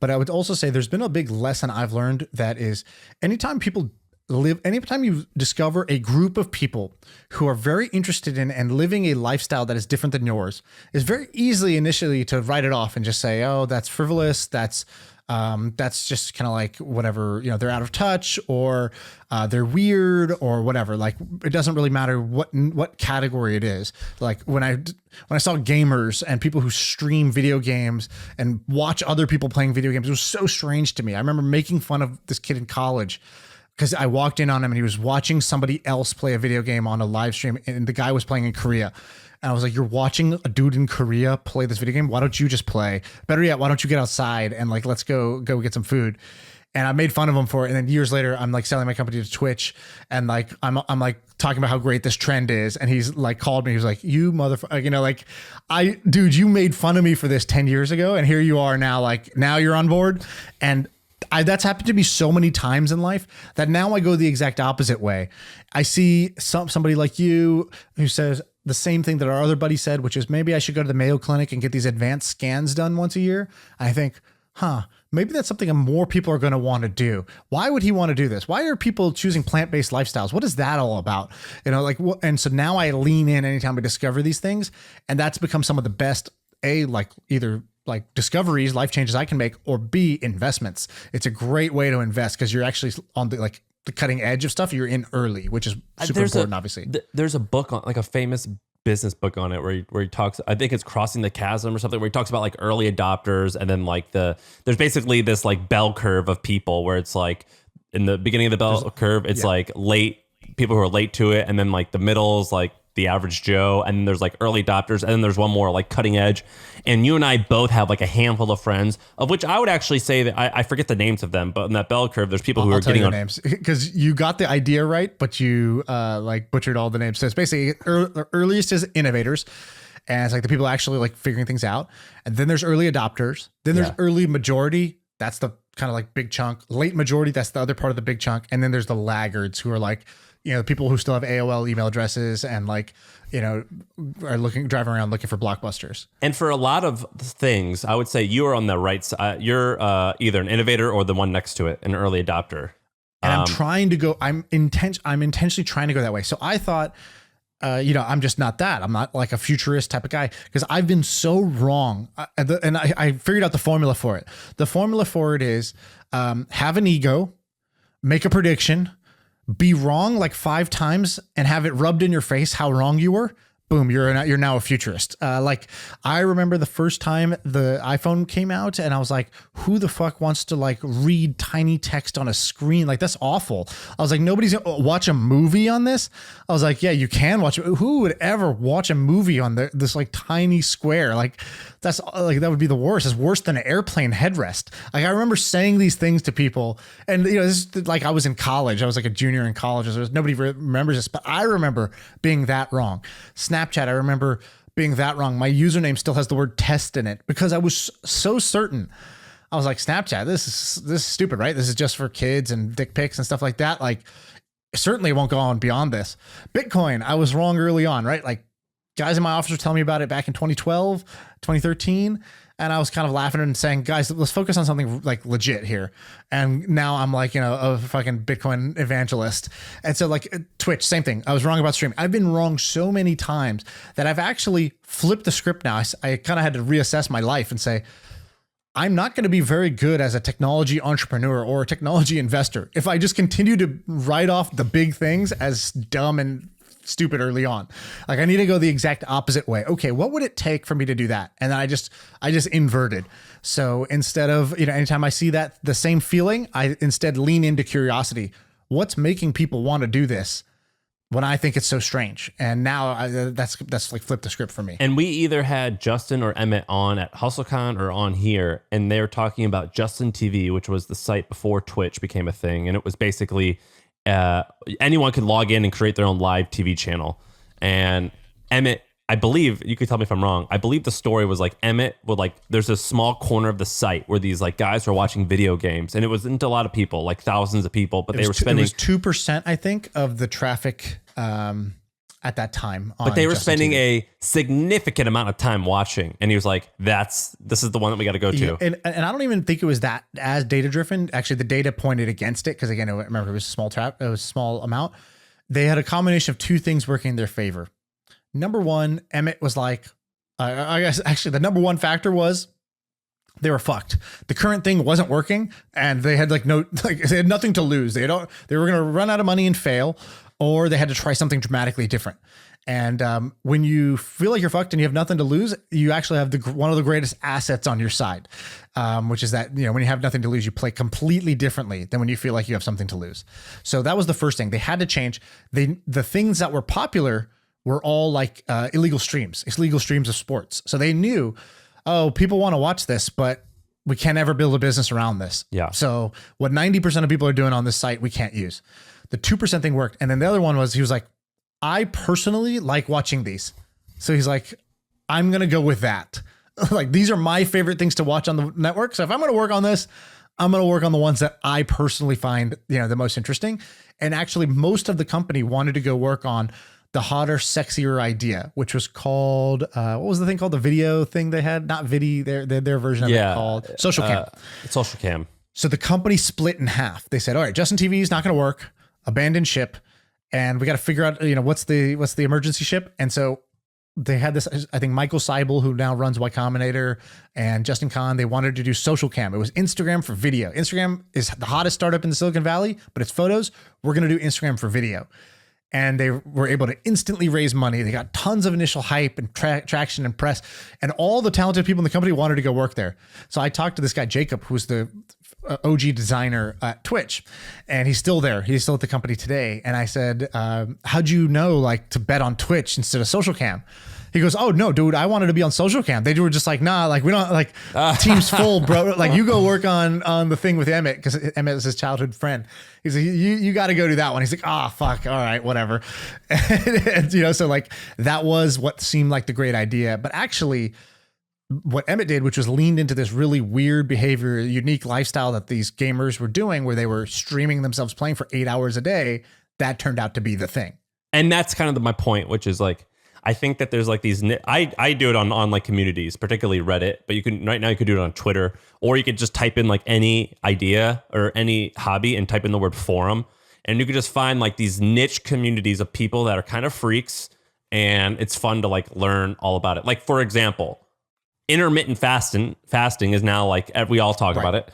But I would also say there's been a big lesson I've learned that is anytime you discover a group of people who are very interested in and living a lifestyle that is different than yours, is very easily initially to write it off and just say, oh, that's frivolous. That's just kind of like whatever, they're out of touch or they're weird or whatever. Like it doesn't really matter what category it is. Like when I saw gamers and people who stream video games and watch other people playing video games, it was so strange to me. I remember making fun of this kid in college because I walked in on him and he was watching somebody else play a video game on a live stream and the guy was playing in Korea. And I was like, you're watching a dude in Korea play this video game. Why don't you just play? Better yet, why don't you get outside and like, let's go get some food. And I made fun of him for it. And then years later, I'm like selling my company to Twitch. And like, I'm like talking about how great this trend is. And he's like called me. He was like, you motherfucker, dude, you made fun of me for this 10 years ago. And here you are now, like now you're on board. And that's happened to me so many times in life that now I go the exact opposite way. I see somebody like you who says the same thing that our other buddy said, which is maybe I should go to the Mayo Clinic and get these advanced scans done once a year. I think, maybe that's something more people are going to want to do. Why would he want to do this? Why are people choosing plant-based lifestyles? What is that all about? And so now I lean in anytime I discover these things, and that's become some of the best, either like discoveries, life changes I can make, or B, investments. It's a great way to invest because you're actually on the cutting edge of stuff. You're in early, which is super important, obviously. There's a book on like a famous business book on it where he talks, I think it's Crossing the Chasm or something, where he talks about like early adopters and then like there's basically this like bell curve of people where it's like in the beginning of the bell curve, it's like late people who are late to it. And then like the middle is like the average Joe, and then there's like early adopters, and then there's one more like cutting edge. And you and I both have like a handful of friends, of which I would actually say that I forget the names of them, but in that bell curve, there's people who are getting on names because you got the idea right, but you butchered all the names. So it's basically earliest is innovators, and it's like the people actually like figuring things out. And then there's early adopters. Then there's early majority. That's the kind of like big chunk. Late majority. That's the other part of the big chunk. And then there's the laggards who are like, people who still have AOL email addresses and are driving around looking for blockbusters. And for a lot of things, I would say you are on the right side. You're either an innovator or the one next to it, an early adopter. And I'm trying to go. I'm intentionally trying to go that way. So I thought, I'm just not that. I'm not like a futurist type of guy because I've been so wrong. And I figured out the formula for it. The formula for it is have an ego, make a prediction, be wrong like 5 times and have it rubbed in your face how wrong you were. Boom, you're now a futurist. Like I remember the first time the iPhone came out and I was like, who the fuck wants to like read tiny text on a screen? Like that's awful. I was like, nobody's gonna watch a movie on this. I was like, yeah, you can watch it. Who would ever watch a movie on this like tiny square? Like that's like, that would be the worst. It's worse than an airplane headrest. Like I remember saying these things to people and this is like I was in college. I was like a junior in college. Nobody remembers this, but I remember being that wrong. Snapchat, I remember being that wrong. My username still has the word test in it because I was so certain. I was like, Snapchat, this is stupid, right? This is just for kids and dick pics and stuff like that. Like certainly won't go on beyond this. Bitcoin, I was wrong early on, right? Like guys in my office were telling me about it back in 2012, 2013. And I was kind of laughing and saying, guys, let's focus on something like legit here. And now I'm like, a fucking Bitcoin evangelist. And so like Twitch, same thing. I was wrong about streaming. I've been wrong so many times that I've actually flipped the script now. I kind of had to reassess my life and say, I'm not going to be very good as a technology entrepreneur or a technology investor if I just continue to write off the big things as dumb and stupid early on. Like I need to go the exact opposite way. Okay, what would it take for me to do that? And then I just inverted. So instead of, anytime I see that the same feeling, I instead lean into curiosity. What's making people want to do this when I think it's so strange? And now that's like flip the script for me. And we either had Justin or Emmett on at HustleCon or on here, and they were talking about Justin TV, which was the site before Twitch became a thing. And it was basically anyone could log in and create their own live TV channel. And Emmett, I believe, you could tell me if I'm wrong, I believe the story was like Emmett would like, there's a small corner of the site where these like guys were watching video games, and it wasn't a lot of people, like thousands of people, but they were spending. It was 2%, I think, of the traffic. at that time. But they were Justin spending TV. a significant amount of time watching, and he was like, this is the one that we got to go to. Yeah, and I don't even think it was that as data driven. Actually, the data pointed against it because again, remember it was a small amount. They had a combination of two things working in their favor. Number one, Emmett was like, I guess actually the number one factor was they were fucked. The current thing wasn't working, and they had they had nothing to lose. They were going to run out of money and fail, or they had to try something dramatically different. And when you feel like you're fucked and you have nothing to lose, you actually have one of the greatest assets on your side, which is that, when you have nothing to lose, you play completely differently than when you feel like you have something to lose. So that was the first thing. They had to change. The things that were popular were all like illegal streams of sports. So they knew, oh, people want to watch this, but we can't ever build a business around this. Yeah. So what 90% of people are doing on this site, we can't use. The 2% thing worked. And then the other one was, he was like, I personally like watching these. So he's like, I'm going to go with that. Like, these are my favorite things to watch on the network. So if I'm going to work on this, I'm going to work on the ones that I personally find, the most interesting. And actually most of the company wanted to go work on the hotter, sexier idea, which was called, what was the thing called? The video thing they had? Not video, their version of it called Social Cam. Social Cam. So the company split in half. They said, all right, Justin TV is not going to work, abandon ship. And we got to figure out, what's the emergency ship. And so they had this, I think Michael Seibel, who now runs Y Combinator, and Justin Kahn, they wanted to do Social Cam. It was Instagram for video. Instagram is the hottest startup in the Silicon Valley, but it's photos. We're going to do Instagram for video. And they were able to instantly raise money. They got tons of initial hype and traction and press, and all the talented people in the company wanted to go work there. So I talked to this guy, Jacob, who's the OG designer at Twitch, and he's still there. He's still at the company today. And I said, how'd you know, to bet on Twitch instead of Social Cam? He goes, oh no, dude, I wanted to be on Social Cam. They were just like, nah, we don't team's full, bro. You go work on the thing with Emmett, because Emmett is his childhood friend. He's like, you got to go do that one. He's like, fuck. All right, whatever. And, so that was what seemed like the great idea. But actually what Emmett did, which was leaned into this really weird behavior, unique lifestyle that these gamers were doing, where they were streaming themselves playing for 8 hours a day, that turned out to be the thing. And that's kind of my point, which is I think that there's these, I do it on communities, particularly Reddit, but right now you could do it on Twitter, or you could just type in any idea or any hobby and type in the word forum. And you could just find these niche communities of people that are kind of freaks. And it's fun to learn all about it. For example, intermittent fasting is now we all talk about it.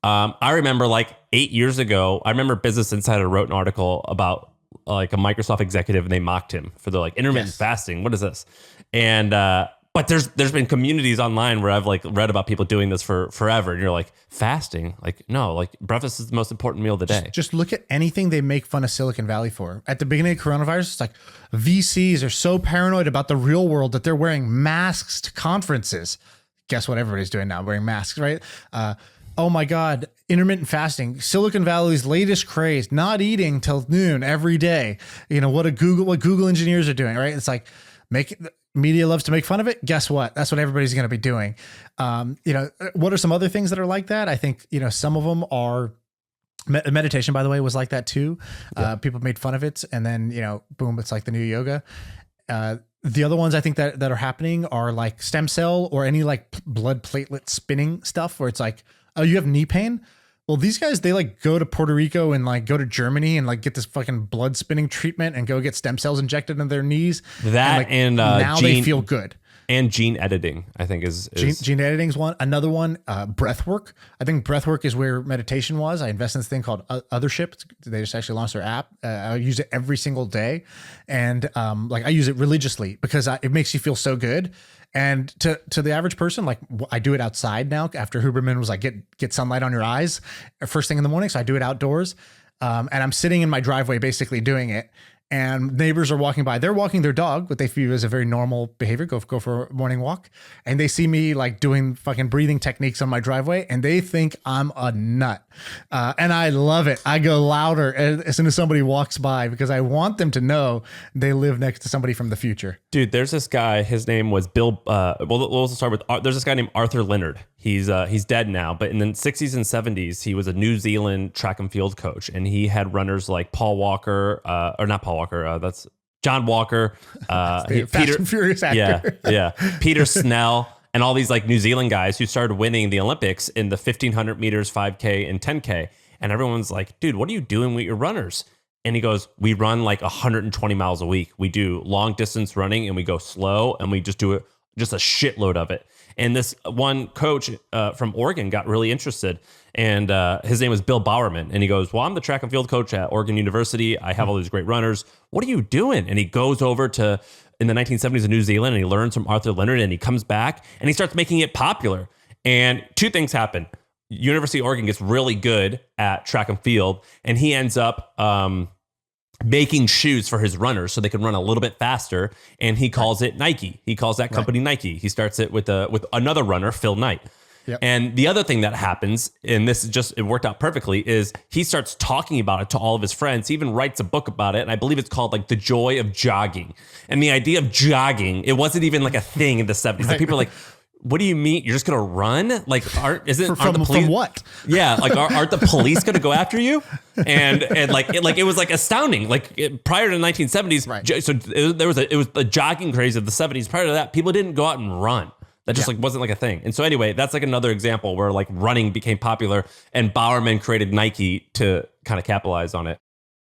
I remember 8 years ago, I remember Business Insider wrote an article about a Microsoft executive, and they mocked him for the intermittent fasting. What is this? And but there's been communities online where I've read about people doing this for forever, and you're fasting? No, breakfast is the most important meal of the day. Just look at anything they make fun of Silicon Valley for. At the beginning of coronavirus, it's VCs are so paranoid about the real world that they're wearing masks to conferences. Guess what everybody's doing now? Wearing masks, right? Oh my God, intermittent fasting, Silicon Valley's latest craze, not eating till noon every day. What Google engineers are doing, right? It's media loves to make fun of it. Guess what? That's what everybody's going to be doing. What are some other things that are like that? I think, some of them are meditation, by the way, was like that too. People made fun of it, and then, boom, it's the new yoga. The other ones I think that are happening are stem cell or any blood platelet spinning stuff, where it's oh, you have knee pain? Well, these guys, they go to Puerto Rico and go to Germany and get this fucking blood spinning treatment and go get stem cells injected in their knees. That and now they feel good. And gene editing, I think is gene editing is one. Another one, breath work. I think breath work is where meditation was. I invest in this thing called Othership. They just actually launched their app. I use it every single day, and I use it religiously because it makes you feel so good. And to the average person, I do it outside now. After Huberman was get sunlight on your eyes first thing in the morning, so I do it outdoors. And I'm sitting in my driveway basically doing it. And neighbors are walking by. They're walking their dog, what they view as a very normal behavior. Go for a morning walk, and they see me doing fucking breathing techniques on my driveway, and they think I'm a nut. And I love it. I go louder as soon as somebody walks by because I want them to know they live next to somebody from the future. Dude, there's this guy. His name was Bill. We'll start with. There's this guy named Arthur Leonard. He's dead now, but in the 60s and 70s, he was a New Zealand track and field coach, and he had runners like Paul Walker, or not Paul Walker. That's John Walker, Fast and Furious actor. yeah, Peter Snell, and all these like New Zealand guys who started winning the Olympics in the 1500 meters, 5K, and 10K. And everyone's like, dude, what are you doing with your runners? And he goes, we run like 120 miles a week. We do long distance running and we go slow and we just do it, just a shitload of it. And this one coach from Oregon got really interested, and his name was Bill Bowerman. And he goes, well, I'm the track and field coach at Oregon University. I have all these great runners. What are you doing? And he goes over to, in the 1970s in New Zealand, and he learns from Arthur Leonard, and he comes back and he starts making it popular. And two things happen. University of Oregon gets really good at track and field, and he ends up making shoes for his runners so they can run a little bit faster. And he calls it Nike. He calls that company Nike. He starts it with another runner, Phil Knight. Yep. And the other thing that happens, and it worked out perfectly, is he starts talking about it to all of his friends. He even writes a book about it. And I believe it's called like The Joy of Jogging. And the idea of jogging, it wasn't even like a thing in the 70s. Like people are like, what do you mean? You're just going to run? Like, aren't the police? From what? Yeah. Like, aren't the police going to go after you? And it was like astounding. Like prior to the 1970s. Right. So it was the jogging craze of the 70s. Prior to that, people didn't go out and run. That just like wasn't like a thing. And so anyway, that's like another example where like running became popular and Bowerman created Nike to kind of capitalize on it.